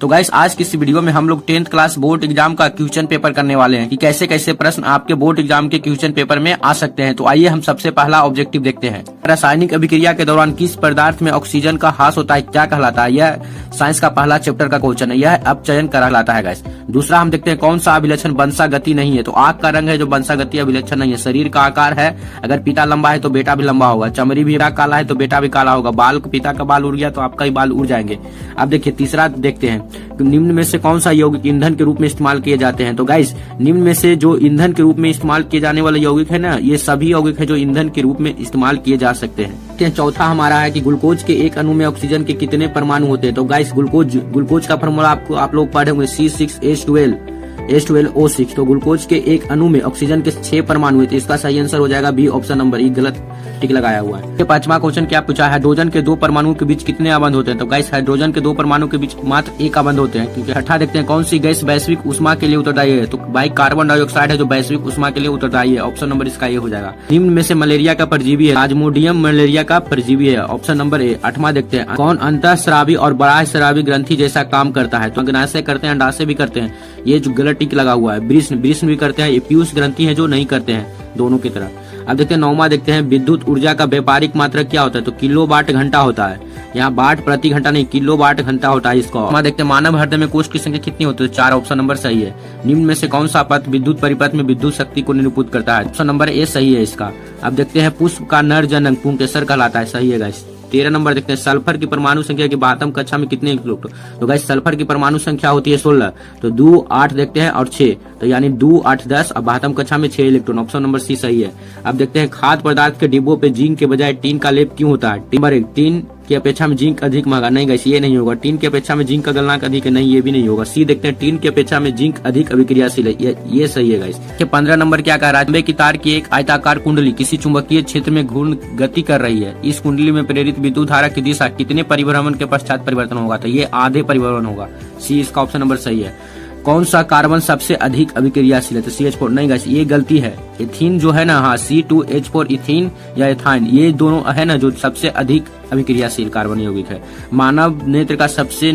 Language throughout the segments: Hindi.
तो गाइस आज की इस वीडियो में हम लोग 10th क्लास बोर्ड एग्जाम का क्वेश्चन पेपर करने वाले हैं कि कैसे कैसे प्रश्न आपके बोर्ड एग्जाम के क्वेश्चन पेपर में आ सकते हैं। तो आइए हम सबसे पहला ऑब्जेक्टिव देखते हैं। रासायनिक अभिक्रिया के दौरान किस पदार्थ में ऑक्सीजन का ह्रास होता है, क्या कहलाता है? यह साइंस का पहला चैप्टर का क्वेश्चन है, यह अपचयन कहलाता है गाइस। दूसरा हम देखते हैं कौन सा अभिलक्षण वंशा गति नहीं है। तो आंख का रंग है जो वंशा गति अभिलक्षण नहीं है। शरीर का आकार है, अगर पिता लंबा है तो बेटा भी लंबा होगा। चमड़ी भी काला है तो बेटा भी काला होगा। बाल पिता का बाल उड़ गया तो आपका ही बाल उड़ जाएंगे। अब देखिए तीसरा देखते हैं निम्न में से कौन सा यौगिक ईंधन के रूप में इस्तेमाल किए जाते हैं। तो गाइस निम्न में से जो ईंधन के रूप में इस्तेमाल किए जाने वाले यौगिक है ना, ये सभी यौगिक है जो ईंधन के रूप में इस्तेमाल किए जा सकते हैं। चौथा हमारा है कि ग्लूकोज के एक अणु में ऑक्सीजन के कितने परमाणु होते हैं। तो गाइस ग्लूकोज का फॉर्मूला आपको आप लोग पढ़े होंगे C6H12O6। तो ग्लूकोज के एक अणु में ऑक्सीजन के 6 परमाणु है, तो इसका सही आंसर हो जाएगा बी ऑप्शन नंबर ई। गलत टिक लगाया हुआ है। पांचवा क्वेश्चन क्या पूछा है, हाइड्रोजन के 2 परमाणु के बीच कितने आबंध होते हैं। तो गाइस हाइड्रोजन के 2 परमाणु के बीच मात्र 1 आबंध होते हैं। क्योंकि छठा देखते हैं कौन सी गैस वैश्विक उष्मा के लिए उत्तरदायी है। तो भाई कार्बन डाइऑक्साइड है जो वैश्विक उष्मा के लिए उत्तरदायी है। ऑप्शन नंबर इसका ये हो जाएगा। निम्न में से मलेरिया का परजीवी है, प्लाज्मोडियम मलेरिया का परजीवी है। Option number A. आठवां देखते हैं कौन अंतःस्रावी और बाह्यस्रावी ग्रंथि जैसा काम करता है। तो अग्नाशय करते हैं, अंडाशय भी करते हैं, ये जो गलत टिक लगा हुआ है। वृष्ण भी करते हैं, ये पीयूष ग्रंथि है जो नहीं करते हैं, दोनों की तरह। अब देखते हैं नौवां देखते हैं विद्युत ऊर्जा का व्यापारिक मात्रक क्या होता है। तो किलोवाट घंटा होता है, यहाँ वाट प्रति घंटा नहीं किलोवाट घंटा होता है इसको। वहाँ देखते हैं मानव हृदय में कोष की संख्या कितनी होती है। 4 ऑप्शन नंबर सही है। निम्न में से कौन सा पथ विद्युत परिपथ में विद्युत शक्ति को निरूपित करता है। ऑप्शन नंबर ए सही है इसका। अब देखते हैं पुष्प का नर जनक पुंकेसर कहलाता है, सही है गाइस। 13 नंबर देखते हैं सल्फर की परमाणु संख्या की 12वीं कक्षा में कितने इलेक्ट्रॉन। तो गाइस सल्फर की परमाणु संख्या होती है 16। तो 2 8 देखते हैं और 6, तो यानी 2 8 10 और 12वीं कक्षा में 6 इलेक्ट्रॉन। ऑप्शन नंबर सी सही है। अब देखते हैं खाद्य पदार्थ के डिब्बों पे जिंक के बजाय टीन का लेप क्यों होता है। नंबर 1 टीन की अपेक्षा में जिंक अधिक महंगा, नहीं गाइस ये नहीं होगा। टीन की अपेक्षा में जिंक का गलनांक अधिक है, नहीं ये भी नहीं होगा। सी देखते हैं टीन की अपेक्षा में जिंक अधिक अभिक्रियाशील है, ये सही है गाइस। 15 नंबर क्या कह रहा है, तांबे की तार की एक आयताकार कुंडली किसी चुंबकीय क्षेत्र में घूर्ण गति कर रही है। इस कुंडली में प्रेरित विद्युत धारा की दिशा कितने परिभ्रमण के पश्चात परिवर्तन होगा। तो ये आधे परिभ्रमण होगा, सी इसका ऑप्शन नंबर सही है। कौन सा कार्बन सबसे अधिक अभिक्रियाशील है। तो CH4 नहीं गाइस ये गलती है। एथीन जो है ना, हाँ C2H4 इथीन या एथाइन, ये दोनों है ना जो सबसे अधिक अभिक्रियाशील कार्बन यौगिक है। मानव नेत्र का सबसे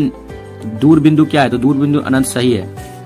दूर बिंदु क्या है। तो दूर बिंदु अनंत सही है।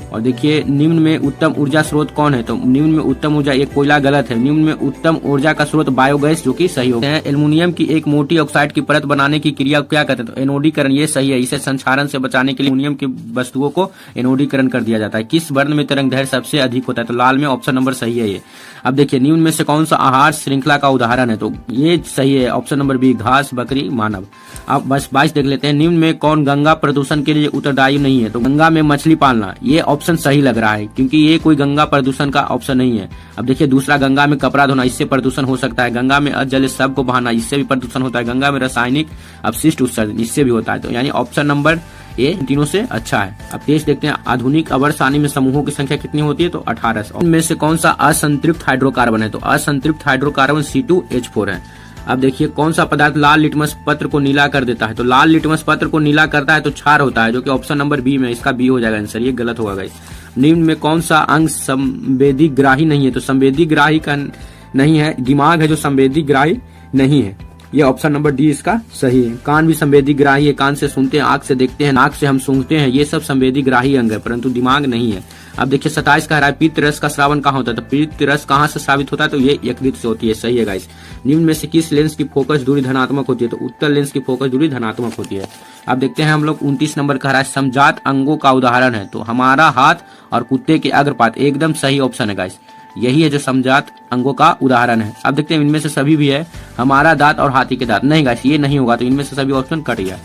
और देखिए निम्न में उत्तम ऊर्जा स्रोत कौन है। तो निम्न में उत्तम ऊर्जा एक कोयला गलत है। निम्न में उत्तम ऊर्जा का स्रोत बायोगैस जो कि सही होता है। एल्युमिनियम की एक मोटी ऑक्साइड की परत बनाने की क्रिया क्या कहते हैं। तो एनोडीकरण, ये सही है। इसे संक्षारण से बचाने के लिए एल्युमिनियम की वस्तुओं को एनोडीकरण कर दिया जाता है। किस वर्ण में तरंग दैर्घ्य सबसे अधिक होता है। तो लाल में, ऑप्शन नंबर सही है ये। अब देखिए निम्न में से कौन सा आहार श्रृंखला का उदाहरण है। तो ये सही है, ऑप्शन नंबर बी घास बकरी मानव। अब बस 22 देख लेते हैं निम्न में कौन गंगा प्रदूषण के लिए उत्तरदायी नहीं है। तो गंगा में मछली पालना, ये ऑप्शन सही लग रहा है क्योंकि ये कोई गंगा प्रदूषण का ऑप्शन नहीं है। अब देखिए दूसरा गंगा में कपड़ा धोना, इससे प्रदूषण हो सकता है। गंगा में अजल सब को बहाना, इससे भी प्रदूषण होता है। गंगा में रासायनिक अपशिष्ट उत्सर्जन, इससे भी होता है। तो यानी ऑप्शन नंबर ये तीनों से अच्छा है। अब टेस्ट देखते हैं आधुनिक अवर्सानी में समूहों की संख्या कितनी होती है। तो 18। इनमें से कौन सा असंतृप्त हाइड्रोकार्बन है। तो असंतृप्त हाइड्रोकार्बन C2H4 है। अब देखिए कौन सा पदार्थ लाल लिटमस पत्र को नीला कर देता है। तो लाल लिटमस पत्र को नीला करता है तो क्षार होता है, जो कि ऑप्शन नंबर बी में, इसका बी हो जाएगा आंसर, ये गलत होगा गाइस। निम्न में कौन सा अंग संवेदी ग्राही नहीं है। तो संवेदी ग्राही का नहीं है, दिमाग है जो संवेदी ग्राही नहीं है, ये ऑप्शन नंबर डी इसका सही है। कान भी संवेदी ग्राही है, कान से सुनते हैं, आंख से देखते हैं, नाक से हम सूंघते हैं, ये सब संवेदी ग्राही अंग है, परंतु दिमाग नहीं है। अब देखिए 27 कह रहा है पित्त रस का श्रावण कहाँ होता है। तो पित्त रस कहाँ से साबित होता है। तो ये यकृत से होती है, सही है गाइस। निम्न में से किस लेंस की फोकस दूरी धनात्मक होती है। तो उत्तल लेंस की फोकस दूरी धनात्मक होती है। अब देखते हैं हम लोग 29 नंबर कह रहा है समजात अंगों का उदाहरण है। तो हमारा हाथ और कुत्ते के अग्रपात, एकदम सही ऑप्शन है गाइस, यही है जो समजात अंगों का उदाहरण है। अब देखते हैं इनमें से सभी भी है, हमारा दांत और हाथी के दांत, नहीं गाइस ये नहीं होगा। तो इनमें से सभी ऑप्शन कट गया।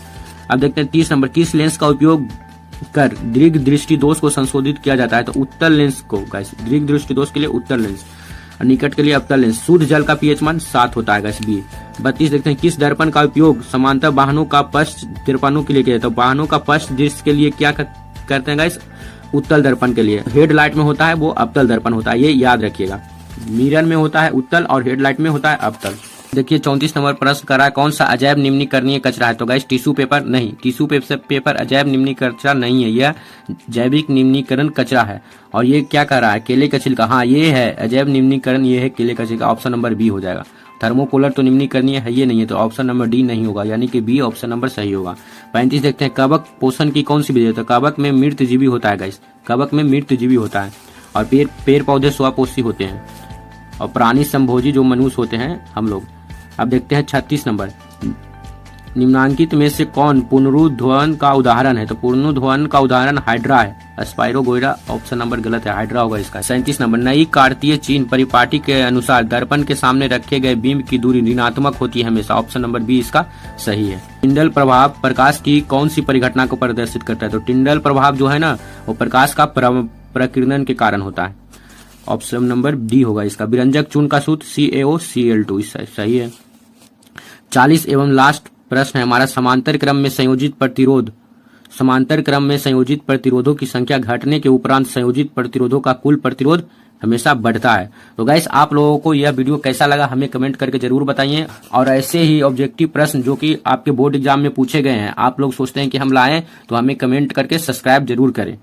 अब देखते हैं 30 नंबर किस लेंस का उपयोग कर दीर्घ दृष्टि दोष को संशोधित किया जाता है। तो उत्तल लेंस को गाइस, दीर्घ दृष्टि दोष के लिए उत्तल लेंस, निकट के लिए अवतल लेंस। शुद्ध जल का पीएच मान 7 होता है गाइस, बी। 32 देखते हैं किस दर्पण का उपयोग समांतर वाहनों का पश्च दर्पणों के लिए किया जाता है। तो वाहनों का पश्च दृश्य के लिए क्या करते हैं गाइस, उत्तल दर्पण के लिए। हेडलाइट में होता है वो अवतल दर्पण होता है, ये याद रखिएगा। मिरर में होता है उत्तल और हेडलाइट में होता है अवतल। देखिए 34 नंबर प्रश्न करा कौन सा अजैव निम्नीकरणीय कचरा है। तो गाइस टिश्यू पेपर नहीं, टिश्यू पेपर अजैव निम्नीकरण कचरा नहीं है, यह जैविक निम्नीकरण कचरा है। और ये क्या कर रहा है, केले का छिलका, हाँ ये है अजैव निम्नीकरण, ये है केले का छिलका, ऑप्शन नंबर बी हो जाएगा। थर्मोपोलर तो निम्नीकरणीय है, ये नहीं है, तो ऑप्शन नंबर डी नहीं होगा, यानी कि बी ऑप्शन नंबर सही होगा। 35 देखते हैं, कवक पोषण की कौन सी विधि होता है? कवक में मृतजीवी होता है गाइस, कवक में मृतजीवी होता है, और पेड़ पौधे स्वपोषी होते हैं, और प्राणी संभोजी जो मनुष्य होते हैं हम लोग। अब देखते हैं 36 नंबर, निम्नांकित में से कौन पुनरुद्भवन का उदाहरण है? तो पुनरुद्भवन का उदाहरण हाइड्रा है, स्पाइरोगोइरा ऑप्शन नंबर गलत है, हाइड्रा होगा इसका। 37 नंबर, नई कार्तीय चिन्ह परिपाटी के अनुसार दर्पण के सामने रखे गए बिंब की दूरी ऋणात्मक होती है हमेशा, ऑप्शन नंबर बी इसका सही है। टिंडल प्रभाव प्रकाश की कौन सी परिघटना को प्रदर्शित करता है? तो टिंडल प्रभाव जो है ना, वो प्रकाश का प्रकीर्णन के कारण होता है, ऑप्शन नंबर डी होगा इसका। विरंजक चूर्ण का सूत्र CaOCl2 सही है। 40 एवं लास्ट प्रश्न है हमारा, समांतर क्रम में संयोजित प्रतिरोध, समांतर क्रम में संयोजित प्रतिरोधों की संख्या घटने के उपरांत संयोजित प्रतिरोधों का कुल प्रतिरोध हमेशा बढ़ता है। तो गाइस आप लोगों को यह वीडियो कैसा लगा हमें कमेंट करके जरूर बताइए, और ऐसे ही ऑब्जेक्टिव प्रश्न जो कि आपके बोर्ड एग्जाम में पूछे गए हैं आप लोग सोचते हैं कि हम लाएं, तो हमें कमेंट करके सब्सक्राइब जरूर करें।